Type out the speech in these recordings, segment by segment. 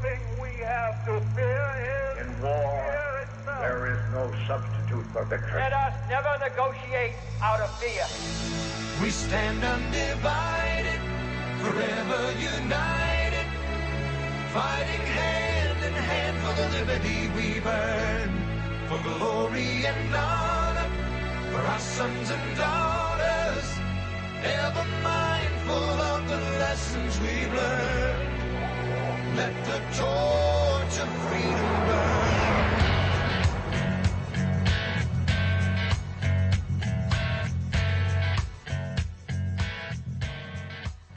thing we have to fear is in war. fear itself. There is no substitute for victory. Let us never negotiate out of fear. We stand undivided, forever united, fighting hand in hand for the liberty we've earned, for glory and honor, for our sons and daughters, ever mindful of the lessons we've learned. Let the torch of freedom burn.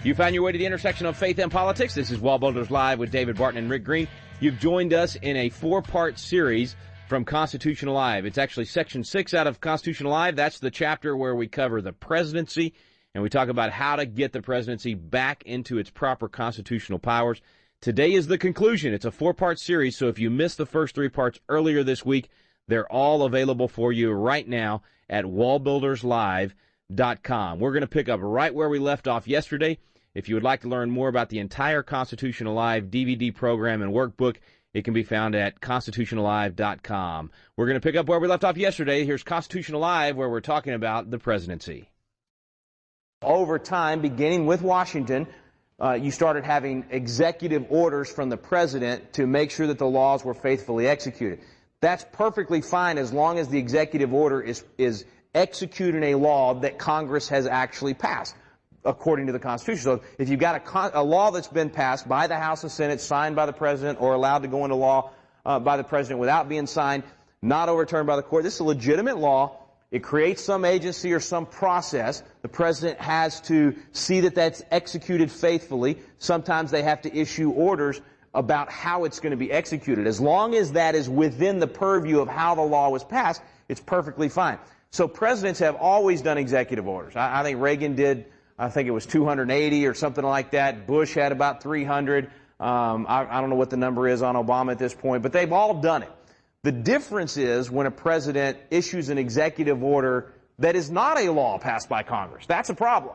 You found your way to the intersection of faith and politics. This is WallBuilders Live with David Barton and Rick Green. You've joined us in a four-part series from Constitution Alive. It's actually Section 6 out of Constitution Alive. That's the chapter where we cover the presidency, and we talk about how to get the presidency back into its proper constitutional powers. Today is the conclusion. It's a four-part series, so if you missed the first three parts earlier this week, they're all available for you right now at wallbuilderslive.com. We're going to pick up right where we left off yesterday. If you would like to learn more about the entire Constitution Alive DVD program and workbook, it can be found at constitutionalive.com. We're going to pick up where we left off yesterday. Here's Constitution Alive, where we're talking about the presidency. Over time, beginning with Washington, you started having executive orders from the president to make sure that the laws were faithfully executed. That's perfectly fine as long as the executive order is executing a law that Congress has actually passed, according to the Constitution. So if you've got a law that's been passed by the House and Senate, signed by the President, or allowed to go into law by the President without being signed, not overturned by the court, this is a legitimate law. It creates some agency or some process. The President has to see that that's executed faithfully. Sometimes they have to issue orders about how it's going to be executed. As long as that is within the purview of how the law was passed, it's perfectly fine. So presidents have always done executive orders. I think Reagan did, I think it was 280 or something like that. Bush had about 300. I don't know what the number is on Obama at this point, but they've all done it. The difference is when a president issues an executive order that is not a law passed by Congress. That's a problem.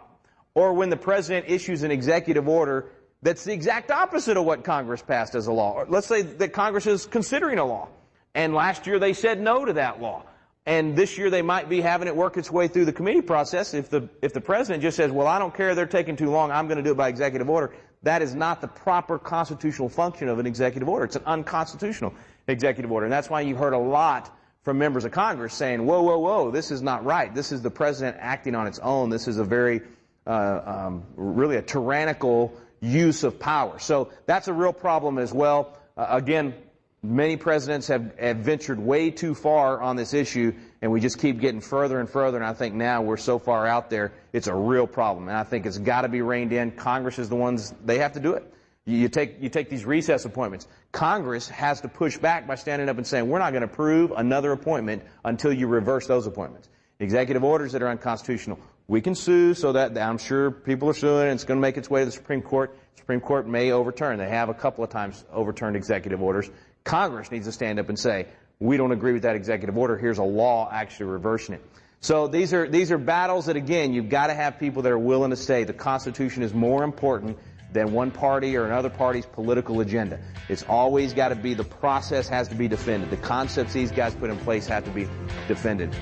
Or when the president issues an executive order that's the exact opposite of what Congress passed as a law. Or let's say that Congress is considering a law, and last year they said no to that law. And this year they might be having it work its way through the committee process. If the president just says, well, I don't care, they're taking too long, I'm going to do it by executive order, that is not the proper constitutional function of an executive order. It's an unconstitutional executive order. And that's why you've heard a lot from members of Congress saying, whoa, whoa, whoa, this is not right. This is the president acting on its own. This is a very, really a tyrannical use of power. So that's a real problem as well. Again, many presidents have ventured way too far on this issue, and we just keep getting further and further, and I think now we're so far out there, it's a real problem. And I think it's got to be reined in. Congress is the ones, they have to do it. You take these recess appointments. Congress has to push back by standing up and saying, we're not going to approve another appointment until you reverse those appointments. Executive orders that are unconstitutional, we can sue, so that I'm sure people are suing, and it's going to make its way to the Supreme Court. The Supreme Court may overturn. They have a couple of times overturned executive orders. Congress needs to stand up and say, we don't agree with that executive order. Here's a law actually reversing it. So these are battles that, again, you've got to have people that are willing to say the Constitution is more important than one party or another party's political agenda. It's always got to be, the process has to be defended. The concepts these guys put in place have to be defended.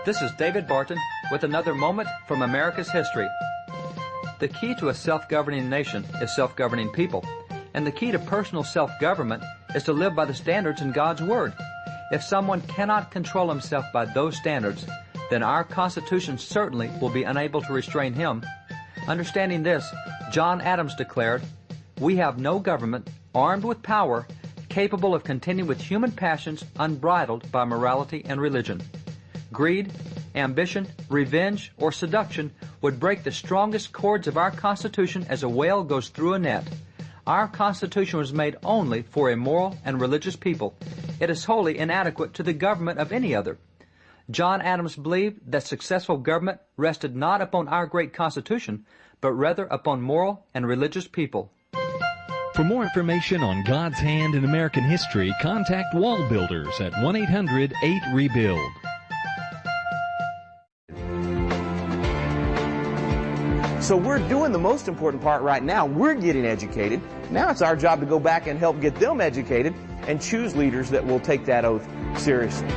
This is David Barton with another moment from America's history. The key to a self-governing nation is self-governing people, and the key to personal self-government is to live by the standards in God's Word. If someone cannot control himself by those standards, then our Constitution certainly will be unable to restrain him. Understanding this, John Adams declared, "We have no government armed with power capable of contending with human passions unbridled by morality and religion." Greed, ambition, revenge, or seduction would break the strongest cords of our Constitution as a whale goes through a net. Our Constitution was made only for a moral and religious people. It is wholly inadequate to the government of any other. John Adams believed that successful government rested not upon our great Constitution, but rather upon moral and religious people. For more information on God's hand in American history, contact WallBuilders at 1-800-8-REBUILD. So we're doing the most important part right now. We're getting educated. Now it's our job to go back and help get them educated and choose leaders that will take that oath seriously.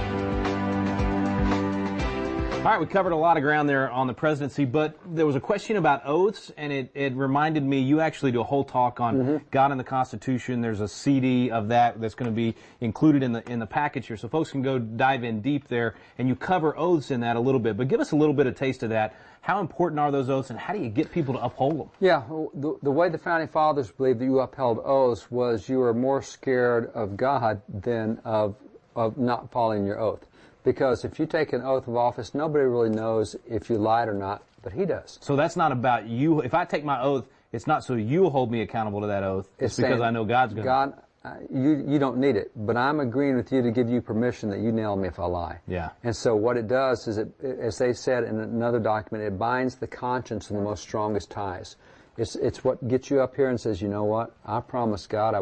All right, we covered a lot of ground there on the presidency, but there was a question about oaths, and it reminded me, you actually do a whole talk on God and the Constitution. There's a CD of that that's going to be included in the package here, so folks can go dive in deep there, and you cover oaths in that a little bit. But give us a little bit of taste of that. How important are those oaths, and how do you get people to uphold them? Yeah, the way the Founding Fathers believed that you upheld oaths was you were more scared of God than of not following your oath. Because if you take an oath of office, nobody really knows if you lied or not, but he does. So that's not about you. If I take my oath, it's not so you hold me accountable to that oath. It's because I know God's going to. God, you don't need it, but I'm agreeing with you to give you permission that you nail me if I lie. Yeah. And so what it does is, as they said in another document, it binds the conscience in the most strongest ties. It's what gets you up here and says, you know what, I promise God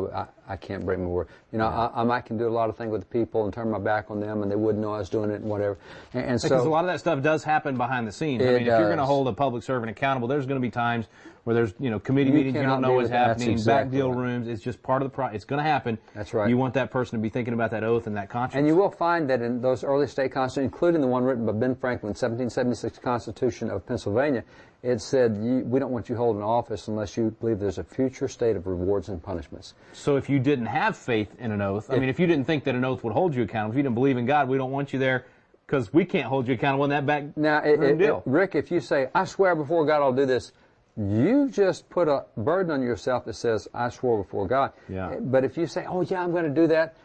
I can't break my word. You know, I might can do a lot of things with the people and turn my back on them and they wouldn't know I was doing it and whatever. And so because a lot of that stuff does happen behind the scenes. I mean, if you're going to hold a public servant accountable, there's going to be times where there's, committee meetings you don't know what's happening, back deal rooms. It's just part of the process. It's going to happen. That's right. You want that person to be thinking about that oath and that conscience. And you will find that in those early state constitutions, including the one written by Ben Franklin, 1776 Constitution of Pennsylvania, it said, we don't want you holding office unless you believe there's a future state of rewards and punishments. So if you didn't have faith in an oath, I mean, if you didn't think that an oath would hold you accountable, if you didn't believe in God, we don't want you there because we can't hold you accountable in that back room deal. Rick, if you say, I swear before God I'll do this, you just put a burden on yourself that says, I swore before God. Yeah. But if you say, oh yeah, I'm going to do that,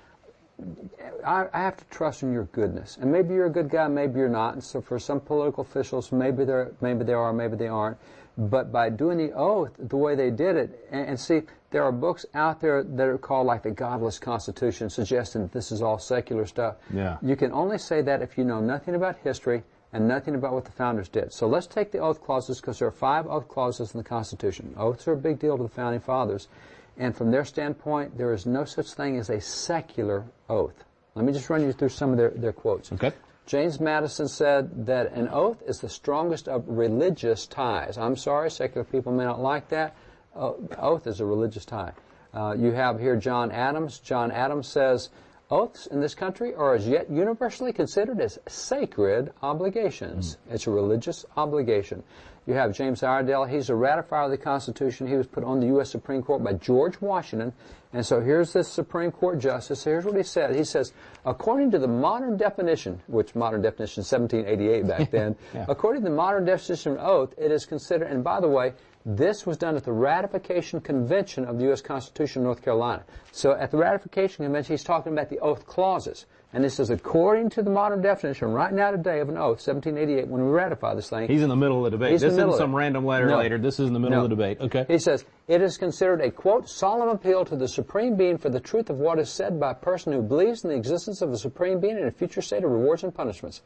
I have to trust in your goodness. And maybe you're a good guy, maybe you're not. And so for some political officials, maybe they are, maybe they aren't. But by doing the oath the way they did it, and see, there are books out there that are called like the Godless Constitution, suggesting that this is all secular stuff. Yeah. You can only say that if you know nothing about history and nothing about what the founders did. So let's take the oath clauses, because there are 5 oath clauses in the Constitution. Oaths are a big deal to the Founding Fathers. And from their standpoint, there is no such thing as a secular oath. Let me just run you through some of their quotes. Okay. James Madison said that an oath is the strongest of religious ties. I'm sorry, secular people may not like that. Oath is a religious tie. You have here John Adams. John Adams says, oaths in this country are as yet universally considered as sacred obligations. It's a religious obligation. You have James Iredell. He's a ratifier of the Constitution. He was put on the U.S. Supreme Court by George Washington. And so here's this Supreme Court justice. Here's what he said. He says, according to the modern definition, which modern definition is 1788 back then, according to the modern definition of oath, it is considered, and by the way, this was done at the Ratification Convention of the U.S. Constitution of North Carolina. So at the Ratification Convention, he's talking about the oath clauses. And this is according to the modern definition right now today of an oath, 1788, when we ratify this thing. He's in the middle of the debate. This isn't some random letter later. This is in the middle of the debate. Okay. He says, it is considered a, quote, solemn appeal to the Supreme Being for the truth of what is said by a person who believes in the existence of a Supreme Being and a future state of rewards and punishments.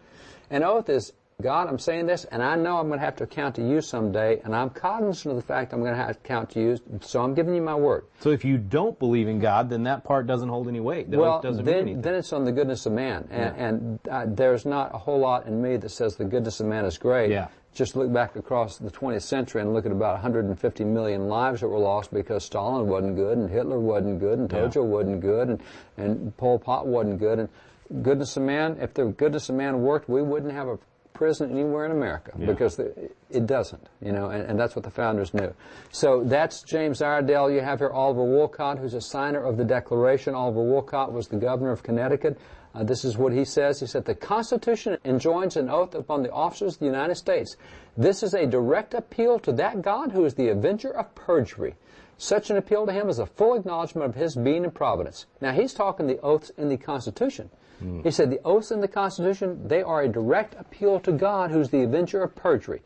An oath is, God, I'm saying this, and I know I'm going to have to account to you someday, and I'm cognizant of the fact I'm going to have to account to you, so I'm giving you my word. So if you don't believe in God, then that part doesn't hold any weight. The oath doesn't mean anything. Then it's on the goodness of man, and there's not a whole lot in me that says the goodness of man is great. Yeah. Just look back across the 20th century and look at about 150 million lives that were lost because Stalin wasn't good, and Hitler wasn't good, and Tojo wasn't good, and Pol Pot wasn't good. And goodness of man, if the goodness of man worked, we wouldn't have a prison anywhere in America, because it doesn't, and that's what the founders knew. So that's James Iredell. You have here Oliver Wolcott, who's a signer of the Declaration. Oliver Wolcott was the governor of Connecticut. This is what he says. He said, the Constitution enjoins an oath upon the officers of the United States. This is a direct appeal to that God who is the avenger of perjury. Such an appeal to him is a full acknowledgement of his being and providence. Now, he's talking the oaths in the Constitution. He said the oaths in the Constitution, they are a direct appeal to God, who's the avenger of perjury.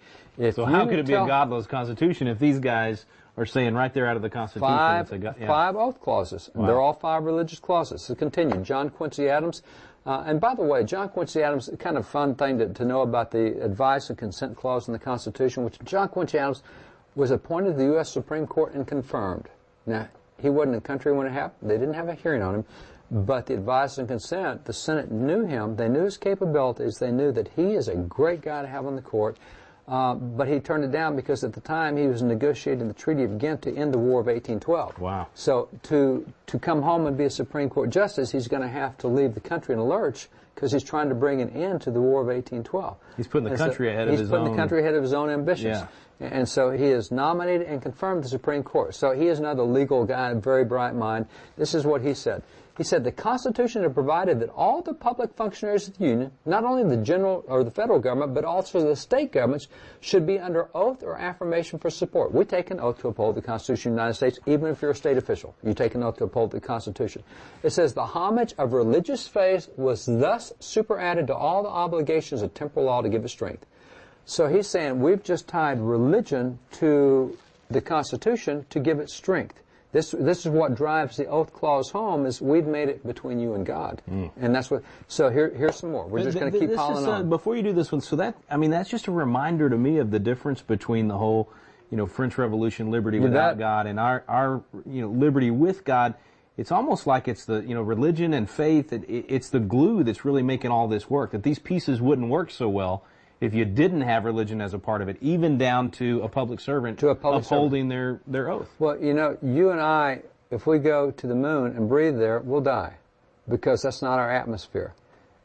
So how could it be a godless Constitution if these guys are saying right there out of the Constitution? Five oath clauses. Wow. They're all 5 religious clauses. So continue. John Quincy Adams. And by the way, John Quincy Adams, kind of fun thing to know about the advice and consent clause in the Constitution, which John Quincy Adams was appointed to the U.S. Supreme Court and confirmed. Now, He wasn't in the country when it happened. They didn't have a hearing on him. But the advice and consent, the Senate knew him. They knew his capabilities. They knew that he is a great guy to have on the court. But he turned it down because at the time he was negotiating the Treaty of Ghent to end the War of 1812. Wow. So to come home and be a Supreme Court justice, he's going to have to leave the country in a lurch because he's trying to bring an end to the War of 1812. He's putting the country ahead of his own. He's putting the country ahead of his own ambitions. Yeah. And so he is nominated and confirmed the Supreme Court. So he is another legal guy, a very bright mind. This is what he said. He said, the Constitution had provided that all the public functionaries of the Union, not only the general or the federal government, but also the state governments, should be under oath or affirmation for support. We take an oath to uphold the Constitution of the United States, even if you're a state official. You take an oath to uphold the Constitution. It says, the homage of religious faith was thus superadded to all the obligations of temporal law to give it strength. So he's saying we've just tied religion to the Constitution to give it strength. This is what drives the oath clause home, is we've made it between you and God. And that's what, so here's some more. We're just going to keep piling on. Before you do this one, so that, I mean, that's just a reminder to me of the difference between the whole, French Revolution, liberty without God, and our liberty with God. It's almost like it's the, religion and faith, it's the glue that's really making all this work, that these pieces wouldn't work so well if you didn't have religion as a part of it, even down to a public servant upholding their oath. Well, you and I, if we go to the moon and breathe there, we'll die, because that's not our atmosphere.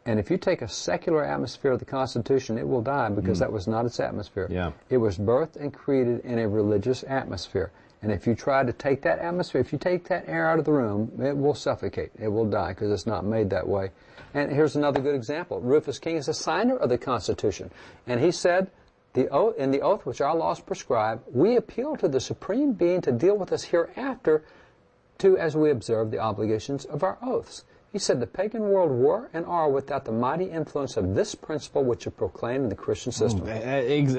And if you take a secular atmosphere of the Constitution, it will die, because that was not its atmosphere. Yeah. It was birthed and created in a religious atmosphere. And if you try to take that atmosphere, if you take that air out of the room, it will suffocate. It will die, because it's not made that way. And here's another good example. Rufus King is a signer of the Constitution. And he said, in the oath which our laws prescribe, we appeal to the Supreme Being to deal with us hereafter as we observe the obligations of our oaths. He said the pagan world were and are without the mighty influence of this principle which is proclaimed in the Christian system.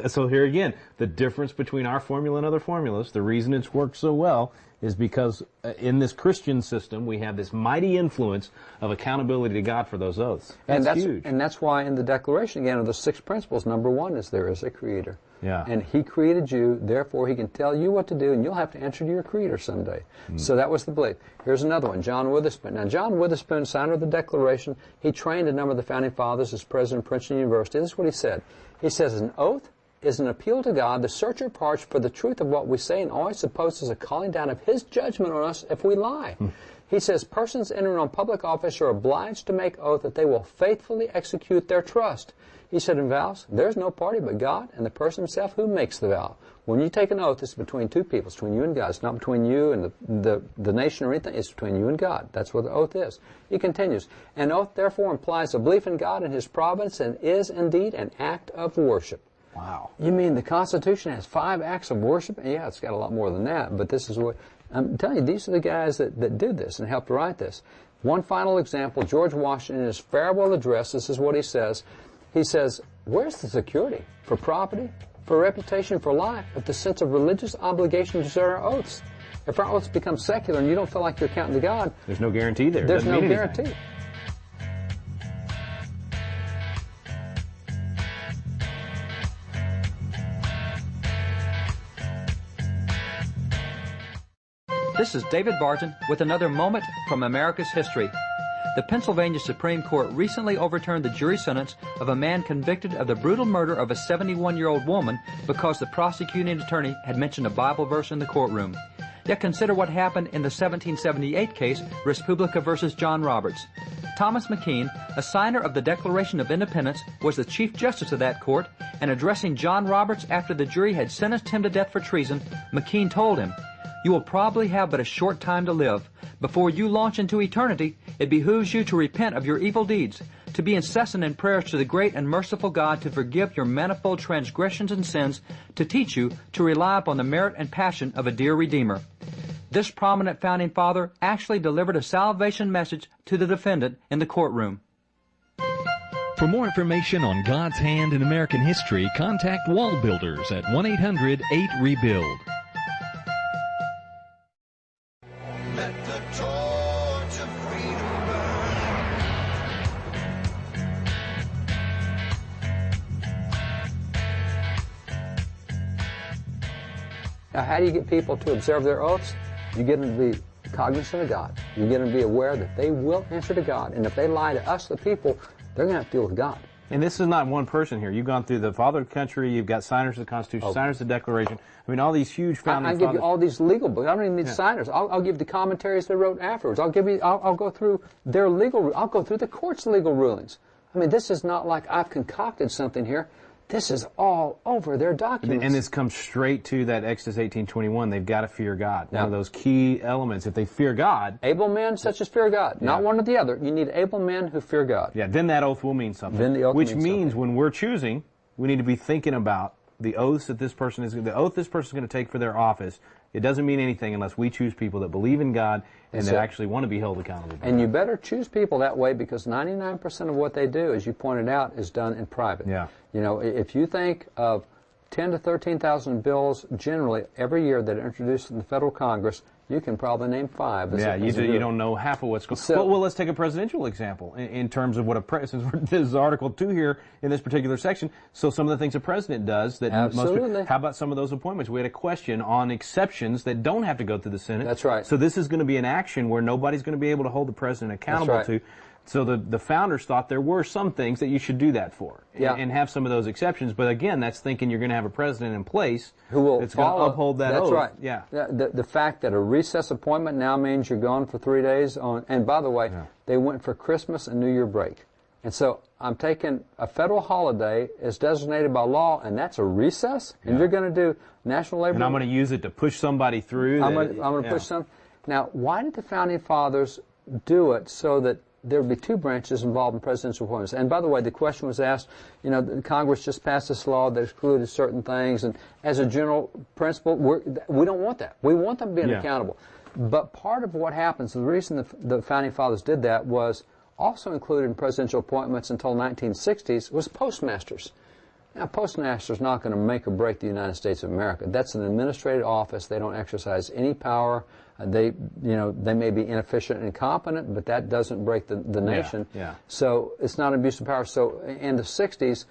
So here again, the difference between our formula and other formulas, the reason it's worked so well is because in this Christian system we have this mighty influence of accountability to God for those oaths. That's huge. And that's why in the Declaration, again, of the 6 principles, number 1 is there is a Creator. Yeah. And He created you, therefore He can tell you what to do, and you'll have to answer to your Creator someday. So that was the belief. Here's another one, John Witherspoon. Now, John Witherspoon, signer of the Declaration, he trained a number of the Founding Fathers as president of Princeton University. This is what he said. He says, an oath is an appeal to God, the searcher of hearts, for the truth of what we say, and always supposes a calling down of His judgment on us if we lie. He says, persons entering on public office are obliged to make oath that they will faithfully execute their trust. He said in vows, there's no party but God and the person himself who makes the vow. When you take an oath, it's between two people. It's between you and God. It's not between you and the nation or anything. It's between you and God. That's what the oath is. He continues, an oath therefore implies a belief in God and His providence, and is indeed an act of worship. Wow. You mean the Constitution has 5 acts of worship? Yeah, it's got a lot more than that, but this is what, I'm telling you, these are the guys that did this and helped write this. One final example, George Washington, in his farewell address, this is what he says. He says, where's the security for property, for reputation, for life, if the sense of religious obligation to serve our oaths? If our oaths become secular and you don't feel like you're counting to God, there's no guarantee there. There's no guarantee. This is David Barton with another moment from America's history. The Pennsylvania Supreme Court recently overturned the jury sentence of a man convicted of the brutal murder of a 71-year-old woman because the prosecuting attorney had mentioned a Bible verse in the courtroom. Yet consider what happened in the 1778 case, Respublica versus John Roberts. Thomas McKean, a signer of the Declaration of Independence, was the Chief Justice of that court, and addressing John Roberts after the jury had sentenced him to death for treason, McKean told him, "You will probably have but a short time to live. Before you launch into eternity, it behooves you to repent of your evil deeds, to be incessant in prayers to the great and merciful God to forgive your manifold transgressions and sins, to teach you to rely upon the merit and passion of a dear Redeemer." This prominent founding father actually delivered a salvation message to the defendant in the courtroom. For more information on God's hand in American history, contact WallBuilders at 1-800-8-REBUILD. Let the torch of freedom burn. Now, how do you get people to observe their oaths? You get them to be cognizant of God. You get them to be aware that they will answer to God. And if they lie to us, the people, they're going to have to deal with God. And this is not one person here. You've gone through the Father of the Country, you've got signers of the Constitution, signers of the Declaration. I mean, all these huge founding fathers. I give you all these legal books. I don't even need signers. I'll give the commentaries they wrote afterwards. I'll go through their legal, I'll go through the court's legal rulings. I mean, this is not like I've concocted something here. This is all over their documents. And this comes straight to that Exodus 18:21. They've got to fear God. One of those key elements. If they fear God, able men such as fear God, not one or the other. You need able men who fear God. Yeah, then that oath will mean something. Then the oath which means means something. when we're choosing, we need to be thinking about the oaths that this person is, the oath this person is going to take for their office. It doesn't mean anything unless we choose people that believe in God and that actually want to be held accountable. And you better choose people that way, because 99% of what they do, as you pointed out, is done in private. Yeah. You know, if you think of 10 to 13,000 bills generally every year that are introduced in the federal Congress, you can probably name 5. You don't know half of what's going on. Well, let's take a presidential example in terms of what since this is Article 2 here in this particular section. So some of the things a president does that Absolutely. How about some of those appointments? We had a question on exceptions that don't have to go through the Senate. That's right. So this is going to be an action where nobody's going to be able to hold the president accountable to. So the founders thought there were some things that you should do that for, and have some of those exceptions. But again, that's thinking you're going to have a president in place who will that's going to uphold that oath. That's right. Yeah. The fact that a recess appointment now means you're gone for 3 days on. And by the way, they went for Christmas and New Year break, and so I'm taking a federal holiday as designated by law, and that's a recess. And you're going to do National Labor. And I'm going to use it to push somebody through. I'm going to push some. Now, why did the founding fathers do it so that there would be 2 branches involved in presidential appointments? And by the way, the question was asked, you know, Congress just passed this law that excluded certain things, and as a general principle, we don't want that. We want them being accountable. But part of what happens, the reason the founding fathers did that was also included in presidential appointments until 1960s was postmasters. Now, postmaster's not going to make or break the United States of America. That's an administrative office. They don't exercise any power. They may be inefficient and incompetent, but that doesn't break the nation. So it's not an abuse of power. So in the 60s,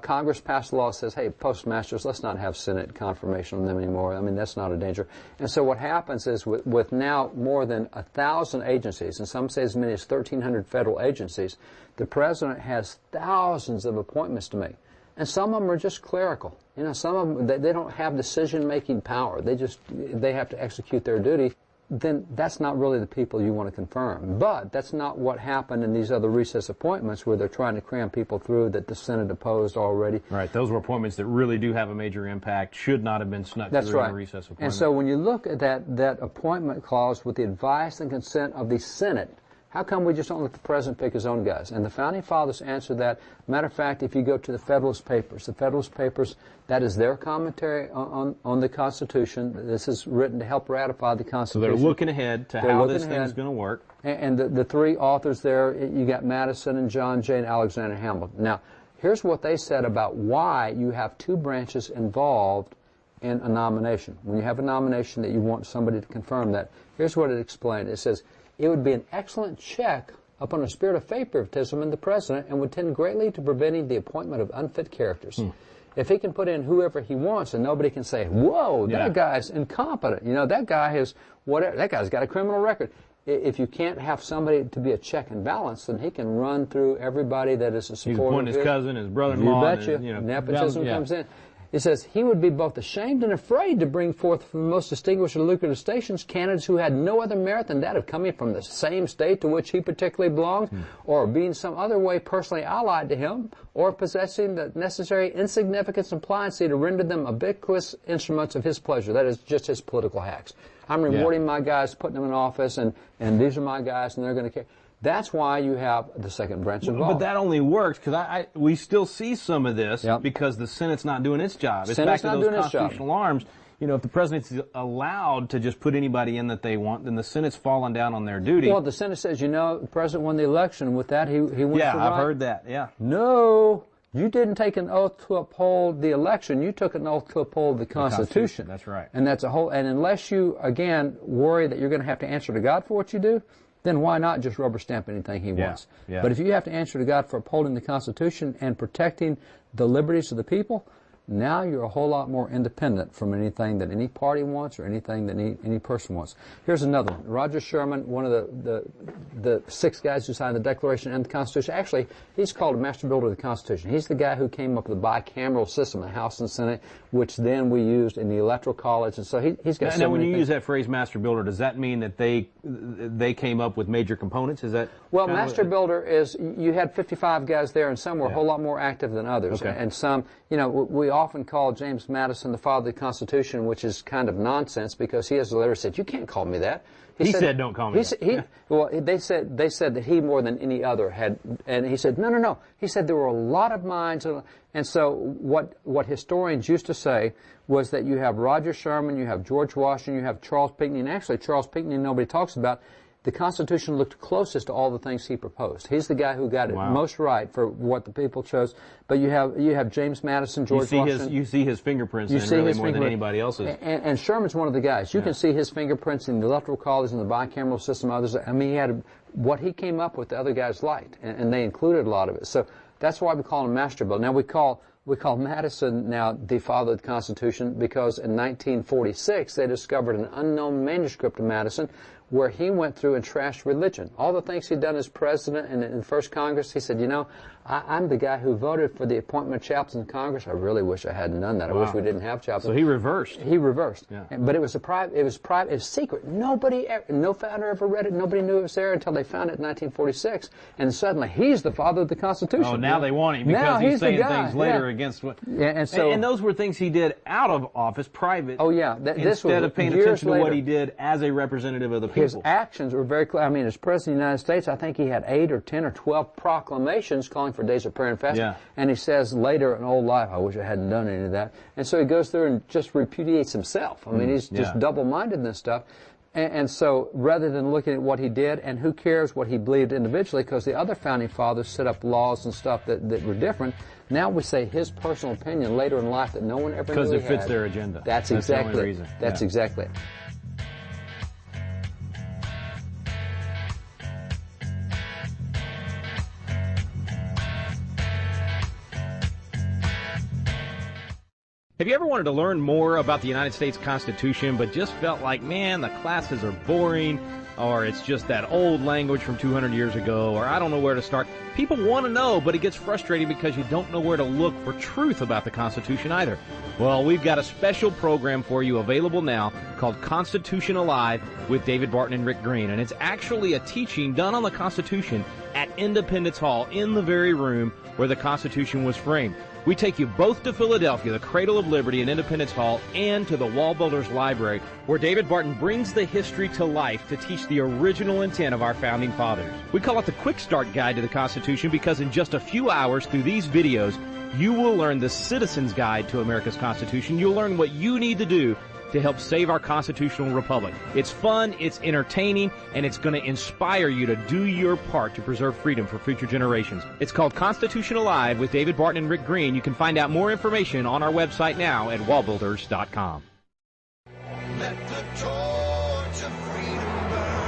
Congress passed a law that says, hey, postmasters, let's not have Senate confirmation on them anymore. I mean, that's not a danger. And so what happens is with now more than 1,000 agencies, and some say as many as 1,300 federal agencies, the president has thousands of appointments to make. And some of them are just clerical. You know, some of them, they don't have decision-making power. They have to execute their duty. Then that's not really the people you want to confirm. But that's not what happened in these other recess appointments where they're trying to cram people through that the Senate opposed already. Right. Those were appointments that really do have a major impact, should not have been snuck through in a recess appointment. And so when you look at that appointment clause with the advice and consent of the Senate, how come we just don't let the president pick his own guys? And the founding fathers answered that. Matter of fact, if you go to the Federalist Papers, that is their commentary on the Constitution. This is written to help ratify the Constitution. So they're looking ahead to how this thing's going to work. And the 3 authors there, you got Madison and John Jay and Alexander Hamilton. Now, here's what they said about why you have 2 branches involved in a nomination. When you have a nomination that you want somebody to confirm that, here's what it explained. It says, it would be an excellent check upon a spirit of favoritism in the president and would tend greatly to preventing the appointment of unfit characters. If he can put in whoever he wants and nobody can say, whoa, that guy's incompetent. You know, that guy is whatever. That guy's got a criminal record. If you can't have somebody to be a check and balance, then he can run through everybody that is a supporter. He's appointing his cousin, his brother-in-law. You betcha. Nepotism comes in. It says, he would be both ashamed and afraid to bring forth from the most distinguished and lucrative stations candidates who had no other merit than that of coming from the same state to which he particularly belonged, or being some other way personally allied to him, or possessing the necessary insignificance and pliancy to render them ubiquitous instruments of his pleasure. That is just his political hacks. I'm rewarding my guys, putting them in office, and these are my guys, and they're going to care. That's why you have the second branch involved. But that only works because we still see some of this because the Senate's not doing its job. It's back to those constitutional arms. You know, if the president's allowed to just put anybody in that they want, then the Senate's falling down on their duty. Well, the Senate says, you know, the president won the election. With that, he wins the right. Yeah, I've heard that, No, you didn't take an oath to uphold the election. You took an oath to uphold the Constitution. That's right. And that's a whole, and unless you, again, worry that you're going to have to answer to God for what you do, then why not just rubber stamp anything he wants? But if you have to answer to God for upholding the Constitution and protecting the liberties of the people, Now you're a whole lot more independent from anything that any party wants or anything that any person wants. Here's another one. Roger Sherman, one of the 6 guys who signed the Declaration and the Constitution. Actually, he's called a master builder of the Constitution. He's the guy who came up with the bicameral system, the House and Senate, which then we used in the Electoral College. And so he's got Now, when you use that phrase master builder, does that mean that they came up with major components? Is that well, master builder is you had 55 guys there, and some were a whole lot more active than others. Okay. And some, you know, we often call James Madison the father of the Constitution, which is kind of nonsense because he has a letter said, "You can't call me that." He said, "Don't call me that." Well, they said that he more than any other had, and he said, "No." He said there were a lot of minds, and so what historians used to say was that you have Roger Sherman, you have George Washington, you have Charles Pinckney, and actually Charles Pinckney nobody talks about. The Constitution looked closest to all the things he proposed. He's the guy who got it most right for what the people chose. But you have James Madison, George Washington. You see his fingerprints in really more than anybody else's. And Sherman's one of the guys. You can see his fingerprints in the Electoral College and the bicameral system. Others. I mean, he had what he came up with. The other guys liked, and they included a lot of it. So that's why we call him master builder. Now we call Madison now the father of the Constitution because in 1946 they discovered an unknown manuscript of Madison where he went through and trashed religion. All the things he'd done as president and in the first Congress, he said, you know, I'm the guy who voted for the appointment of chaplains in Congress. I really wish I hadn't done that. I wish we didn't have chaplains. So he reversed. He reversed. Yeah. But it was private. It was secret. No founder ever read it. Nobody knew it was there until they found it in 1946. And suddenly he's the father of the Constitution. Oh, now they want him because he's saying things later against what. Yeah, and those were things he did out of office, private. Oh yeah, instead of paying attention to what he did as a representative of the people. His actions were very clear. I mean, as President of the United States, I think he had 8 or 10 or 12 proclamations calling for days of prayer and fasting. Yeah. And he says later in old life, I wish I hadn't done any of that. And so he goes through and just repudiates himself. I mean, he's just double-minded in this stuff. And so rather than looking at what he did, and who cares what he believed individually, because the other founding fathers set up laws and stuff that were different, now we say his personal opinion later in life that no one ever knew he had. Because it fits their agenda. That's exactly the only reason. That's exactly it. Have you ever wanted to learn more about the United States Constitution but just felt like, man, the classes are boring, or it's just that old language from 200 years ago, or I don't know where to start? People want to know, but it gets frustrating because you don't know where to look for truth about the Constitution either. Well, we've got a special program for you available now called Constitution Alive with David Barton and Rick Green, and it's actually a teaching done on the Constitution at Independence Hall in the very room where the Constitution was framed. We take you both to Philadelphia, the cradle of liberty and Independence Hall, and to the WallBuilders Library, where David Barton brings the history to life to teach the original intent of our founding fathers. We call it the Quick Start Guide to the Constitution because in just a few hours through these videos, you will learn the Citizen's Guide to America's Constitution. You'll learn what you need to do to help save our constitutional republic. It's fun, it's entertaining, and it's going to inspire you to do your part to preserve freedom for future generations. It's called Constitution Alive with David Barton and Rick Green. You can find out more information on our website now at wallbuilders.com. Let the torch of freedom burn.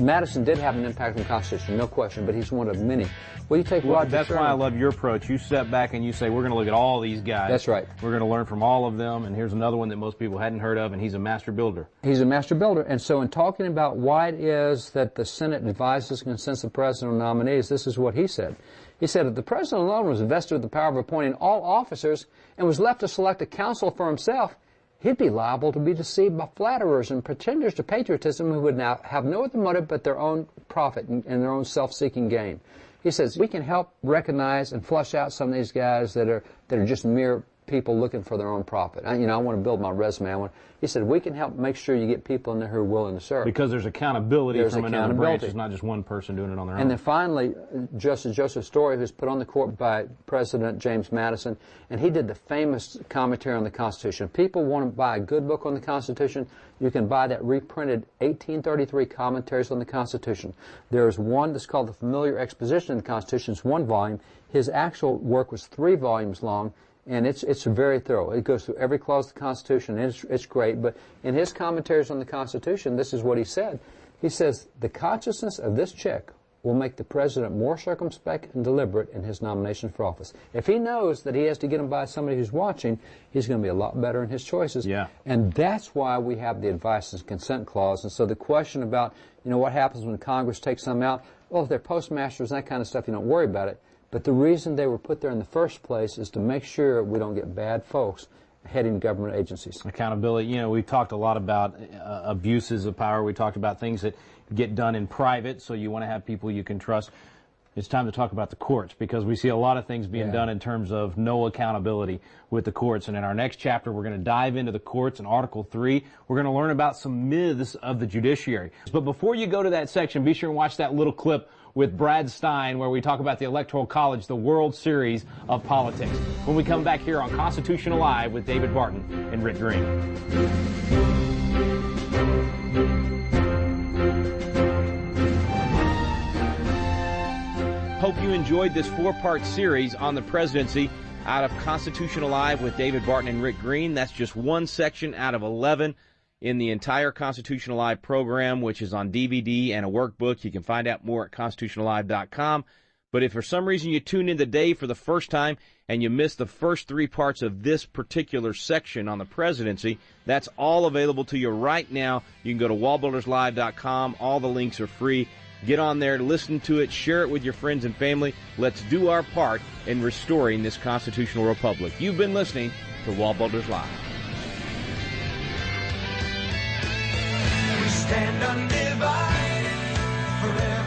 Madison did have an impact on the Constitution, no question, but he's one of many. Well, you take Roger That's Sherman. why I love your approach. You step back and you say, we're going to look at all these guys. That's right. We're going to learn from all of them, and here's another one that most people hadn't heard of, and he's a master builder. He's a master builder. And so in talking about why it is that the Senate advises and consents the president on nominees, this is what he said. He said, if the president alone was invested with the power of appointing all officers and was left to select a council for himself, he'd be liable to be deceived by flatterers and pretenders to patriotism who would now have no other motive but their own profit and their own self-seeking gain. He says, we can help recognize and flush out some of these guys that are just mere people looking for their own profit. I want to build my resume. He said, we can help make sure you get people in there who are willing to serve. Because there's accountability from another branch. It's not just one person doing it on their own. And then finally, Justice Joseph Story, who's put on the court by President James Madison, and he did the famous commentary on the Constitution. If people want to buy a good book on the Constitution, you can buy that reprinted 1833 commentaries on the Constitution. There's one that's called the Familiar Exposition of the Constitution. It's 1 volume. His actual work was 3 volumes long. And it's very thorough. It goes through every clause of the Constitution. It's great. But in his commentaries on the Constitution, this is what he said. He says, the consciousness of this check will make the president more circumspect and deliberate in his nomination for office. If he knows that he has to get him by somebody who's watching, he's going to be a lot better in his choices. Yeah. And that's why we have the advice and consent clause. And so the question about, what happens when Congress takes some out, well, if they're postmasters and that kind of stuff, you don't worry about it. But the reason they were put there in the first place is to make sure we don't get bad folks heading government agencies. Accountability. We talked a lot about abuses of power. We talked about things that get done in private, so you want to have people you can trust. It's time to talk about the courts, because we see a lot of things being done in terms of no accountability with the courts. And in our next chapter, we're going to dive into the courts in Article 3. We're going to learn about some myths of the judiciary. But before you go to that section, be sure and watch that little clip with Brad Stein, where we talk about the Electoral College, the World Series of Politics, when we come back here on Constitutional Live with David Barton and Rick Green. Hope you enjoyed this 4-part series on the presidency out of Constitutional Live with David Barton and Rick Green. That's just one section out of 11 in the entire Constitutional Live program, which is on DVD and a workbook. You can find out more at constitutionallive.com. But if for some reason you tuned in today for the first time and you missed the first 3 parts of this particular section on the presidency, that's all available to you right now. You can go to wallbuilderslive.com. All the links are free. Get on there, listen to it, share it with your friends and family. Let's do our part in restoring this constitutional republic. You've been listening to WallBuilders Live. We stand undivided forever.